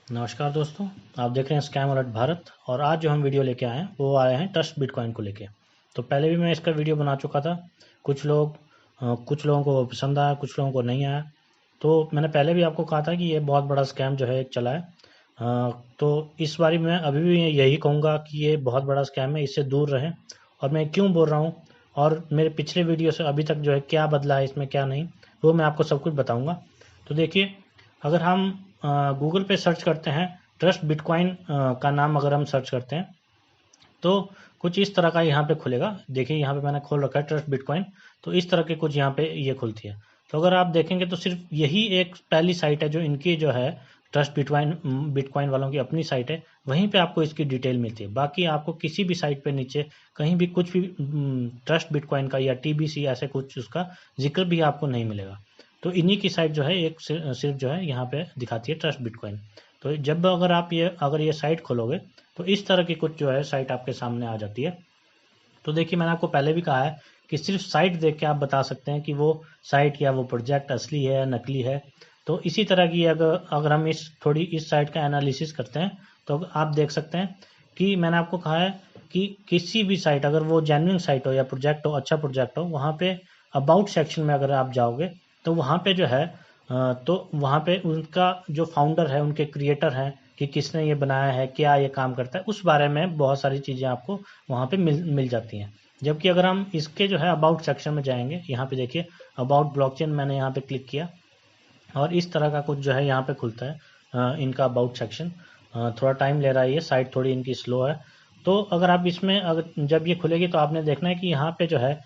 नमस्कार दोस्तों, आप देख रहे हैं स्कैम अलर्ट भारत। और आज जो हम वीडियो लेके आए हैं वो आए हैं ट्रस्ट बिटकॉइन को लेके। तो पहले भी मैं इसका वीडियो बना चुका था। कुछ लोगों को पसंद आया, कुछ लोगों को नहीं आया। तो मैंने पहले भी आपको कहा था कि ये बहुत बड़ा स्कैम जो है एक चला है। तो इस बारी मैं अभी भी यही कहूँगा कि ये बहुत बड़ा स्कैम है, इससे दूर रहें। और मैं क्यों बोल रहा हूँ और मेरे पिछले वीडियो से अभी तक जो है क्या बदला है इसमें क्या नहीं, वो मैं आपको सब कुछ बताऊँगा। तो देखिए, अगर हम गूगल पे सर्च करते हैं ट्रस्ट बिटकॉइन का नाम अगर हम सर्च करते हैं तो कुछ इस तरह का यहाँ पे खुलेगा। देखिए यहाँ पे मैंने खोल रखा है ट्रस्ट बिटकॉइन। तो इस तरह के कुछ यहाँ पे ये खुलती है। तो अगर आप देखेंगे तो सिर्फ यही एक पहली साइट है जो इनकी जो है ट्रस्ट बिटकॉइन बिटकॉइन वालों की अपनी साइट है। वहीं पे आपको इसकी डिटेल मिलती है। बाकी आपको किसी भी साइट पे नीचे कहीं भी कुछ भी ट्रस्ट बिटकॉइन का या टीबीसी ऐसे कुछ उसका जिक्र भी आपको नहीं मिलेगा। तो इन्हीं की साइट जो है एक सिर्फ जो है यहाँ पे दिखाती है ट्रस्ट बिटकॉइन। तो जब अगर ये साइट खोलोगे तो इस तरह की कुछ जो है साइट आपके सामने आ जाती है। तो देखिए, मैंने आपको पहले भी कहा है कि सिर्फ साइट देख के आप बता सकते हैं कि वो साइट या वो प्रोजेक्ट असली है या नकली है। तो इसी तरह की अगर अगर हम इस साइट का एनालिसिस करते हैं तो आप देख सकते हैं कि मैंने आपको कहा है कि किसी भी साइट अगर वो जेन्युइन साइट हो या प्रोजेक्ट हो, अच्छा प्रोजेक्ट हो, वहाँ पे अबाउट सेक्शन में अगर आप जाओगे तो वहाँ पे जो है तो वहाँ पे उनका जो फाउंडर है, उनके क्रिएटर हैं कि किसने ये बनाया है, क्या ये काम करता है, उस बारे में बहुत सारी चीज़ें आपको वहाँ पे मिल जाती हैं। जबकि अगर हम इसके जो है अबाउट सेक्शन में जाएंगे, यहाँ पे देखिए अबाउट ब्लॉकचेन, मैंने यहाँ पे क्लिक किया और इस तरह का कुछ जो है यहाँ पे खुलता है इनका अबाउट सेक्शन। थोड़ा टाइम ले रहा है, ये साइट थोड़ी इनकी स्लो है। तो अगर आप इसमें अगर जब ये खुलेगी तो आपने देखना है कि यहाँ पे जो है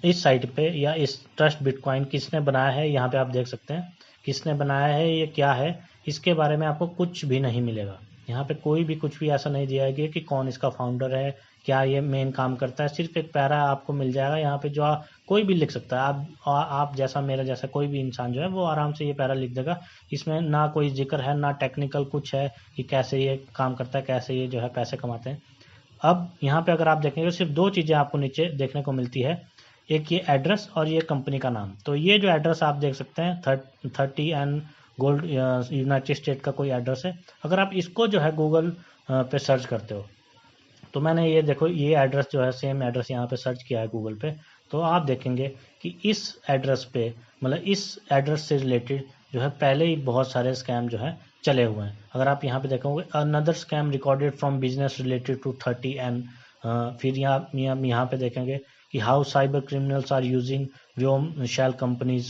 इस साइट पे या इस ट्रस्ट बिटकॉइन किसने बनाया है, यहाँ पे आप देख सकते हैं किसने बनाया है, ये क्या है, इसके बारे में आपको कुछ भी नहीं मिलेगा। यहाँ पे कोई भी कुछ भी ऐसा नहीं दिया गया कि कौन इसका फाउंडर है, क्या ये मेन काम करता है। सिर्फ एक पैरा आपको मिल जाएगा यहाँ पे जो कोई भी लिख सकता है। आप जैसा, मेरा जैसा कोई भी इंसान जो है वो आराम से ये पैरा लिख देगा। इसमें ना कोई जिक्र है, ना टेक्निकल कुछ है कि कैसे ये काम करता है, कैसे ये जो है पैसे कमाते हैं। अब यहाँ पे अगर आप देखेंगे तो सिर्फ दो चीज़ें आपको नीचे देखने को मिलती है, एक ये एड्रेस और ये कंपनी का नाम। तो ये जो एड्रेस आप देख सकते हैं 30 गोल्ड यूनाइटेड स्टेट का कोई एड्रेस है। अगर आप इसको जो है गूगल पे सर्च करते हो तो मैंने ये देखो ये एड्रेस जो है सेम एड्रेस यहाँ पे सर्च किया है गूगल पे। तो आप देखेंगे कि इस एड्रेस पे मतलब इस एड्रेस से रिलेटेड जो है पहले ही बहुत सारे स्कैम जो है चले हुए हैं। अगर आप यहाँ पे देखोगे another scam recorded from business related to 30 फिर यहाँ पे देखेंगे कि how cyber criminals are using Vyom shell companies.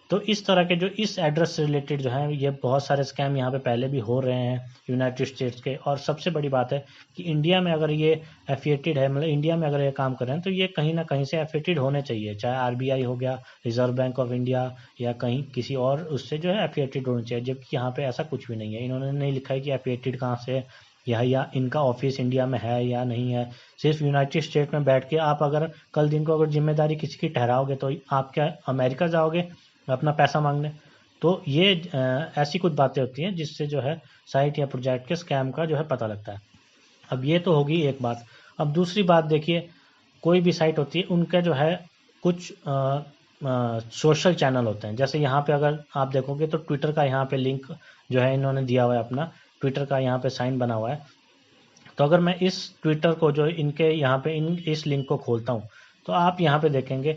तो इस तरह के जो इस एड्रेस से रिलेटेड जो है ये बहुत सारे स्कैम यहाँ पे पहले भी हो रहे हैं यूनाइटेड स्टेट्स के। और सबसे बड़ी बात है कि इंडिया में अगर ये एफिएटेड है, मतलब इंडिया में अगर ये काम कर रहे हैं तो ये कहीं ना कहीं से एफिएटेड होने चाहिए, चाहे आरबीआई हो गया, रिजर्व बैंक ऑफ इंडिया, या कहीं किसी और उससे जो है एफिएटेड होने चाहिए। जबकि यहाँ पे ऐसा कुछ भी नहीं है, इन्होंने नहीं लिखा है कि एफिएटेड कहाँ से है या इनका ऑफिस इंडिया में है या नहीं है। सिर्फ यूनाइटेड स्टेट में बैठ के आप अगर कल दिन को अगर जिम्मेदारी किसी की ठहराओगे तो आप क्या अमेरिका जाओगे अपना पैसा मांगने? तो ये ऐसी कुछ बातें होती हैं जिससे जो है साइट या प्रोजेक्ट के स्कैम का जो है पता लगता है। अब ये तो होगी एक बात। अब दूसरी बात देखिए, कोई भी साइट होती है उनका जो है कुछ सोशल चैनल होते हैं। जैसे यहाँ पे अगर आप देखोगे तो ट्विटर का यहाँ पे लिंक जो है इन्होंने दिया हुआ है, अपना ट्विटर का यहाँ पे साइन बना हुआ है। तो अगर मैं इस ट्विटर को जो इनके यहाँ पे इस लिंक को खोलता हूँ तो आप यहाँ पे देखेंगे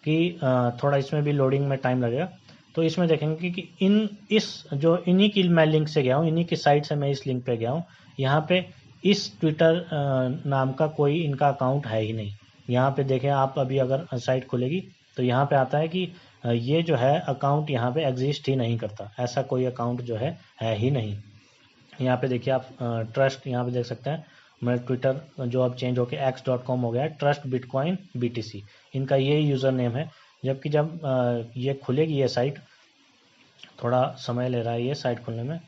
कि थोड़ा इसमें भी लोडिंग में टाइम लगेगा। तो इसमें देखेंगे कि इन्हीं की मैं लिंक से गया हूँ, इन्हीं की साइट से मैं इस लिंक पे गया हूँ। यहाँ पे इस ट्विटर नाम का कोई इनका अकाउंट है ही नहीं। यहाँ पे देखें आप, अभी अगर साइट खुलेगी तो यहाँ पे आता है कि ये जो है अकाउंट यहाँ पे एग्जिस्ट ही नहीं करता, ऐसा कोई अकाउंट जो है ही नहीं। यहाँ पे देखिए आप ट्रस्ट यहाँ पे देख सकते हैं, मैं ट्विटर जो अब चेंज होकर x.com हो गया है, ट्रस्ट बिटकॉइन BTC इनका ये यूज़र नेम है। जबकि जब ये खुलेगी ये साइट, थोड़ा समय ले रहा है ये साइट खुलने में,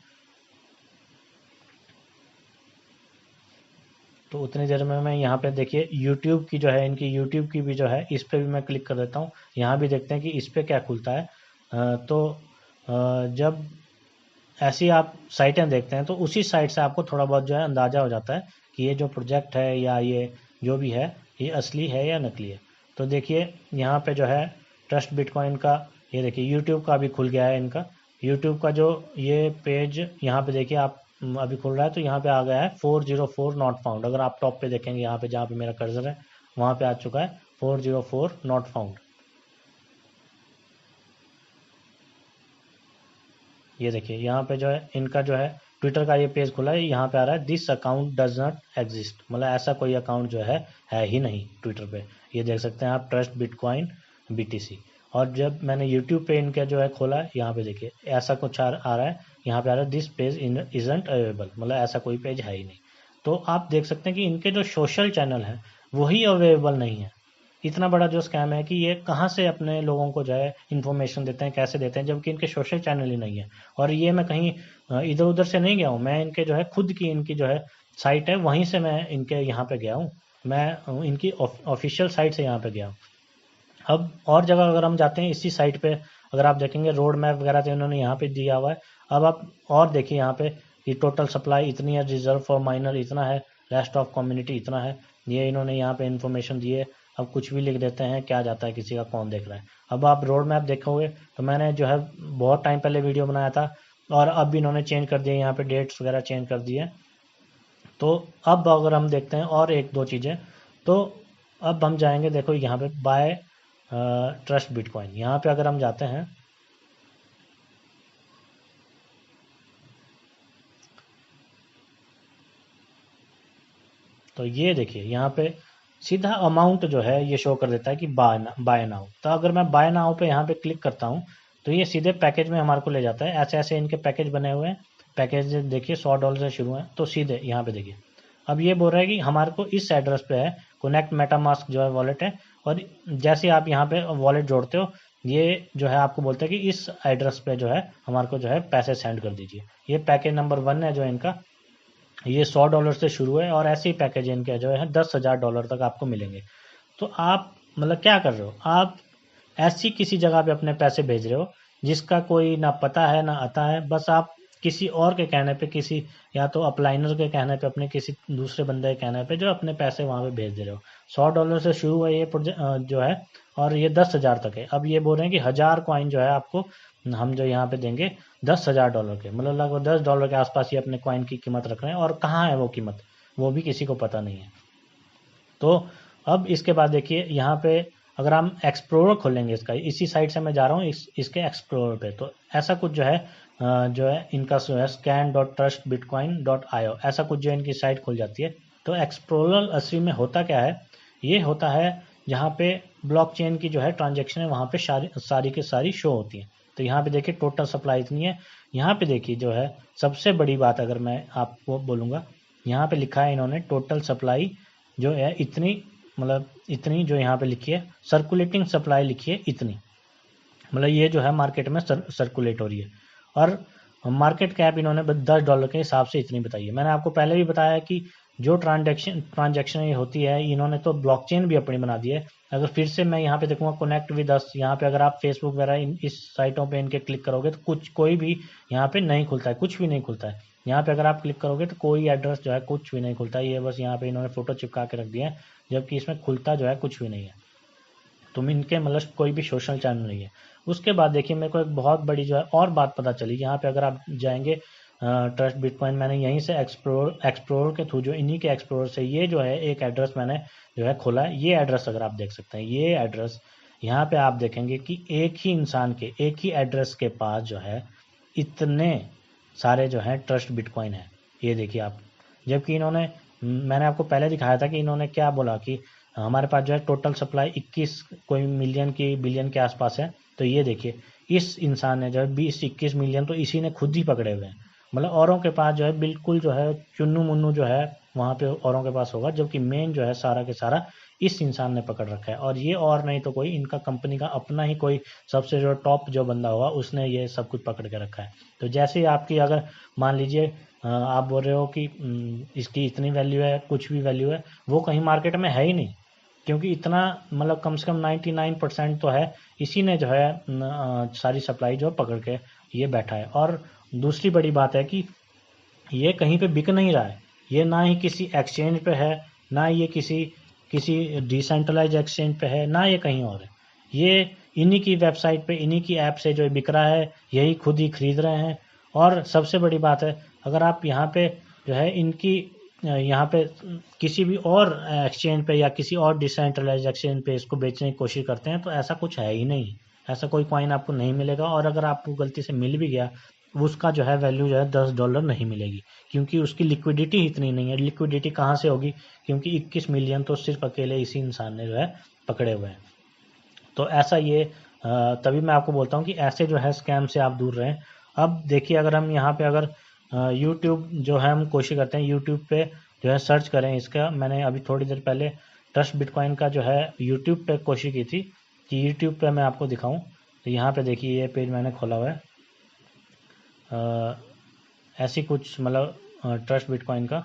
तो उतनी देर में मैं यहाँ पे देखिए यूट्यूब की जो है, इनकी यूट्यूब की भी जो है इस पर भी मैं क्लिक कर देता हूँ। यहाँ भी देखते हैं कि इस पर क्या खुलता है। जब ऐसी आप साइटें देखते हैं तो उसी साइट से आपको थोड़ा बहुत जो है अंदाज़ा हो जाता है कि ये जो प्रोजेक्ट है या ये जो भी है ये असली है या नकली है। तो देखिए यहाँ पे जो है ट्रस्ट बिटकॉइन का, ये देखिए यूट्यूब का भी खुल गया है इनका। यूट्यूब का जो ये पेज यहाँ पे देखिए आप अभी खुल रहा है, तो यहाँ पे आ गया है 404 नॉट फाउंड। अगर आप टॉप पे देखेंगे यहाँ पे जहाँ पे मेरा कर्सर है वहाँ पे आ चुका है 404 नॉट फाउंड। ये देखिए यहाँ पे जो है इनका जो है ट्विटर का ये पेज खुला है, यहाँ पे आ रहा है this account does not exist, मतलब ऐसा कोई अकाउंट जो है ही नहीं ट्विटर पे। ये देख सकते हैं आप, ट्रस्ट बिटकॉइन BTC। और जब मैंने यूट्यूब पे इनका जो है खोला है, यहाँ पे देखिए ऐसा कुछ आ रहा है, यहाँ पे आ रहा है दिस पेज इजंट अवेलेबल, मतलब ऐसा कोई पेज है ही नहीं। तो आप देख सकते हैं कि इनके जो सोशल चैनल है वही अवेलेबल नहीं है। इतना बड़ा जो स्कैम है कि ये कहाँ से अपने लोगों को जो है इन्फॉर्मेशन देते हैं, कैसे देते हैं, जबकि इनके सोशल चैनल ही नहीं है। और ये मैं कहीं इधर उधर से नहीं गया हूँ, मैं इनके जो है खुद की इनकी जो है साइट है वहीं से मैं इनके यहाँ पे गया हूँ, मैं इनकी ऑफिशियल साइट से यहाँ पे गया हूँ। अब और जगह अगर हम जाते हैं इसी साइट पे, अगर आप देखेंगे रोड मैप वगैरह तो इन्होंने यहाँ पे दिया हुआ है। अब आप और देखिए यहाँ पे ये टोटल सप्लाई इतनी है, रिजर्व फॉर माइनर इतना है, रेस्ट ऑफ कम्युनिटी इतना है, ये इन्होंने यहाँ पे इन्फॉर्मेशन दी है। अब कुछ भी लिख देते हैं, क्या जाता है किसी का, कौन देख रहा है। अब आप रोड मैप देखोगे तो मैंने जो है बहुत टाइम पहले वीडियो बनाया था, और अब भी इन्होंने चेंज कर दिया, यहाँ पे डेट्स वगैरह चेंज कर दिए। तो अब अगर हम देखते हैं और एक दो चीज़ें, तो अब हम जाएंगे, देखो यहाँ पे बाय ट्रस्ट बिटकॉइन, यहाँ पे अगर हम जाते हैं तो ये देखिए यहाँ पे सीधा अमाउंट जो है ये शो कर देता है कि बाय नाउ। तो अगर मैं बाय नाउ पे यहाँ पे क्लिक करता हूँ तो ये सीधे पैकेज में हमारे को ले जाता है। ऐसे ऐसे इनके पैकेज बने हुए हैं, पैकेज देखिए $100 से शुरू है। तो सीधे यहाँ पे देखिए अब ये बोल रहा है कि हमारे को इस एड्रेस पे है कनेक्ट मेटामास्क जो है वॉलेट है, और जैसे आप यहाँ पे वॉलेट जोड़ते हो ये जो है आपको बोलते हैं कि इस एड्रेस पे जो है हमारे को जो है पैसे सेंड कर दीजिए। ये पैकेज नंबर 1 है जो इनका, ये $100 से शुरू है, और ऐसे ही पैकेज इनके जो है $10,000 तक आपको मिलेंगे। तो आप मतलब क्या कर रहे हो, आप ऐसी किसी जगह पे अपने पैसे भेज रहे हो जिसका कोई ना पता है ना आता है, बस आप किसी और के कहने पे, किसी या तो अपलाइनर के कहने पे, अपने किसी दूसरे बंदे के कहने पे जो अपने पैसे वहाँ पे भेज दे रहे हो। $100 से शुरू है ये जो है, और ये 10,000 तक है। अब ये बोल रहे हैं कि 1000 कॉइन जो है आपको हम जो यहाँ पे देंगे $10,000 के, मतलब लगभग $10 के आसपास ये अपने कॉइन की कीमत रख रहे हैं। और कहाँ है वो कीमत, वो भी किसी को पता नहीं है। तो अब इसके बाद देखिए यहाँ पे अगर हम एक्सप्लोरर खोलेंगे इसका, इसी साइट से मैं जा रहा हूँ इसके एक्सप्लोरर पे, तो ऐसा कुछ जो है इनका जो है scan.trustbitcoin.io, ऐसा कुछ जो इनकी साइट खुल जाती है। तो एक्सप्लोरर असली में होता क्या है, ये होता है जहाँ पे ब्लॉकचेन की जो है ट्रांजेक्शन है वहाँ पे सारी की सारी शो होती है। तो यहाँ पे देखिए टोटल सप्लाई इतनी है। यहाँ पे देखिए जो है सबसे बड़ी बात अगर मैं आपको बोलूँगा, यहाँ पे लिखा है इन्होंने टोटल सप्लाई जो है इतनी, मतलब इतनी जो यहाँ पे लिखी है, सर्कुलेटिंग सप्लाई लिखी है इतनी, मतलब ये जो है मार्केट में सर्कुलेट हो रही है। और मार्केट कैप इन्होंने $10 के हिसाब से इतनी बताई है। मैंने आपको पहले भी बताया कि जो ट्रांजेक्शन ये होती है, इन्होंने तो ब्लॉकचेन भी अपनी बना दी है। अगर फिर से मैं यहाँ पे देखूंगा कनेक्ट विद अस, यहाँ पे अगर आप फेसबुक वगैरह इस साइटों पे इनके क्लिक करोगे तो कोई भी यहाँ पे नहीं खुलता है, कुछ भी नहीं खुलता है। यहाँ पे अगर आप क्लिक करोगे तो कोई एड्रेस जो है कुछ भी नहीं खुलता है, ये बस यहाँ पे इन्होंने फोटो चिपका के रख दिया है, जबकि इसमें खुलता जो है कुछ भी नहीं है। तुम इनके मतलब कोई भी सोशल चैनल नहीं है। उसके बाद देखिए मेरे को एक बहुत बड़ी जो है और बात पता चली, यहाँ पे अगर आप जाएंगे ट्रस्ट बिटकॉइन, मैंने यहीं से एक्सप्लोर के थ्रू जो इन्हीं के एक्सप्लोर से ये जो है एक एड्रेस मैंने जो है खोला है। ये एड्रेस अगर आप देख सकते हैं, ये एड्रेस यहाँ पे आप देखेंगे कि एक ही इंसान के एक ही एड्रेस के पास जो है इतने सारे जो है ट्रस्ट बिटकॉइन है। ये देखिए आप, जबकि इन्होंने, मैंने आपको पहले दिखाया था कि इन्होंने क्या बोला कि हमारे पास जो है टोटल सप्लाई 21 कोई मिलियन की बिलियन के आसपास है। तो ये देखिए इस इंसान ने जो है 20-21 मिलियन तो इसी ने खुद ही पकड़े हुए हैं। मतलब औरों के पास जो है बिल्कुल जो है चुन्नू मुन्नू जो है वहाँ पे औरों के पास होगा, जबकि मेन जो है सारा के सारा इस इंसान ने पकड़ रखा है। और ये और नहीं तो कोई इनका कंपनी का अपना ही कोई सबसे जो टॉप जो बंदा होगा उसने ये सब कुछ पकड़ के रखा है। तो जैसे ही आपकी अगर मान लीजिए आप बोल रहे हो कि इसकी इतनी वैल्यू है, कुछ भी वैल्यू है, वो कहीं मार्केट में है ही नहीं, क्योंकि इतना मतलब कम से कम 99% तो है इसी ने जो है सारी सप्लाई जो पकड़ के ये बैठा है। और दूसरी बड़ी बात है कि ये कहीं पे बिक नहीं रहा है, ये ना ही किसी एक्सचेंज पे है, ना ये किसी किसी डिसेंट्रलाइज एक्सचेंज पे है, ना ये कहीं और है। ये इन्हीं की वेबसाइट पे, इन्हीं की ऐप से जो बिक रहा है, यही खुद ही खरीद रहे हैं। और सबसे बड़ी बात है, अगर आप यहाँ पे जो है इनकी यहाँ पे किसी भी और एक्सचेंज पे या किसी और डिसेंट्रलाइज एक्सचेंज पे इसको बेचने की कोशिश करते हैं, तो ऐसा कुछ है ही नहीं। ऐसा कोई कॉइन आपको नहीं मिलेगा, और अगर आपको गलती से मिल भी गया, उसका जो है वैल्यू जो है $10 नहीं मिलेगी, क्योंकि उसकी लिक्विडिटी इतनी नहीं है। लिक्विडिटी कहाँ से होगी, क्योंकि 21 मिलियन तो सिर्फ अकेले इसी इंसान ने जो है पकड़े हुए हैं। तो ऐसा ये तभी मैं आपको बोलता हूँ कि ऐसे जो है स्कैम से आप दूर रहें। अब देखिए, अगर हम यहाँ पे अगर यूट्यूब जो है हम कोशिश करते हैं, यूट्यूब पे जो है सर्च करें इसका, मैंने अभी थोड़ी देर पहले ट्रस्ट बिटकॉइन का जो है यूट्यूब पे कोशिश की थी कि यूट्यूब पे मैं आपको दिखाऊं। तो यहाँ पे देखिए, ये पेज मैंने खोला हुआ है, ऐसी कुछ मतलब ट्रस्ट बिटकॉइन का,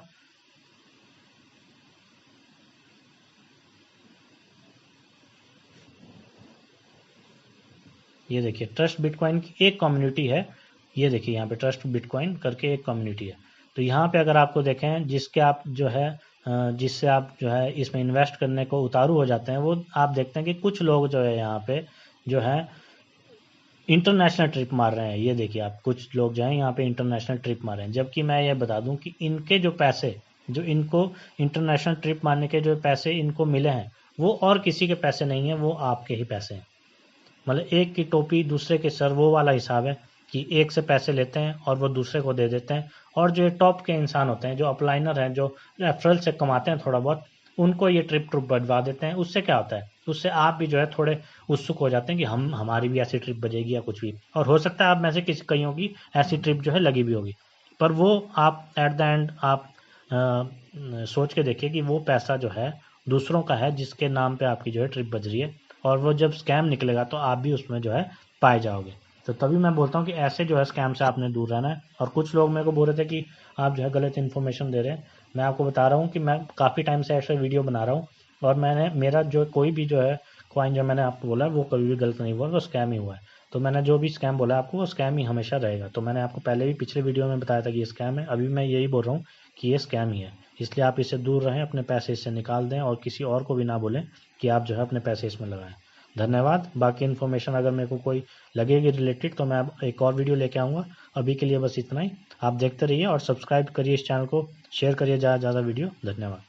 ये देखिए ट्रस्ट बिटकॉइन की एक कम्युनिटी है। ये देखिए यहाँ पे ट्रस्ट बिटकॉइन करके एक कम्युनिटी है। तो यहाँ पे अगर आपको देखें, जिसके आप जो है जिससे आप जो है इसमें इन्वेस्ट करने को उतारू हो जाते हैं, वो आप देखते हैं कि कुछ लोग जो है यहाँ पे जो है इंटरनेशनल ट्रिप मार रहे हैं। ये देखिए आप, कुछ लोग जो हैं यहाँ पे इंटरनेशनल ट्रिप मार रहे हैं, जबकि मैं ये बता दूं कि इनके जो पैसे, जो इनको इंटरनेशनल ट्रिप मारने के जो पैसे इनको मिले हैं, वो और किसी के पैसे नहीं है, वो आपके ही पैसे हैं। मतलब एक की टोपी दूसरे के सर, वो वाला हिसाब है कि एक से पैसे लेते हैं और वो दूसरे को दे देते हैं। और जो ये टॉप के इंसान होते हैं, जो अपलाइनर हैं, जो रेफरल से कमाते हैं थोड़ा बहुत, उनको ये ट्रिप बढ़वा देते हैं। उससे क्या होता है, उससे आप भी जो है थोड़े उत्सुक हो जाते हैं कि हमारी भी ऐसी ट्रिप बजेगी या कुछ भी। और हो सकता है आप में से किसी कईयों की ऐसी ट्रिप जो है लगी भी होगी, पर वो आप एट द एंड आप सोच के देखिए कि वो पैसा जो है दूसरों का है, जिसके नाम पे आपकी जो है ट्रिप बज रही है, और वो जब स्कैम निकलेगा तो आप भी उसमें जो है पाए जाओगे। तो तभी मैं बोलता हूँ कि ऐसे जो है स्कैम से आपने दूर रहना है। और कुछ लोग मेरे को बोल रहे थे कि आप जो है गलत इन्फॉर्मेशन दे रहे हैं। मैं आपको बता रहा हूँ कि मैं काफ़ी टाइम से ऐसे वीडियो बना रहा हूँ, और मैंने मेरा जो कोई भी जो है कॉइन जो मैंने आपको बोला वो कभी भी गलत नहीं हुआ, वो स्कैम ही हुआ है। तो मैंने जो भी स्कैम बोला आपको, वो स्कैम ही हमेशा रहेगा। तो मैंने आपको पहले भी पिछले वीडियो में बताया था कि ये स्कैम है, अभी मैं यही बोल रहा हूँ कि ये स्कैम ही है। इसलिए आप इससे दूर रहें, अपने पैसे इससे निकाल दें, और किसी और को भी ना बोलें कि आप जो है अपने पैसे इसमें लगाएं। धन्यवाद। बाकी इन्फॉर्मेशन अगर मेरे को कोई लगेगी रिलेटेड, तो मैं अब एक और वीडियो लेके आऊँगा। अभी के लिए बस इतना ही। आप देखते रहिए और सब्सक्राइब करिए इस चैनल को, शेयर करिए ज़्यादा से ज़्यादा वीडियो। धन्यवाद।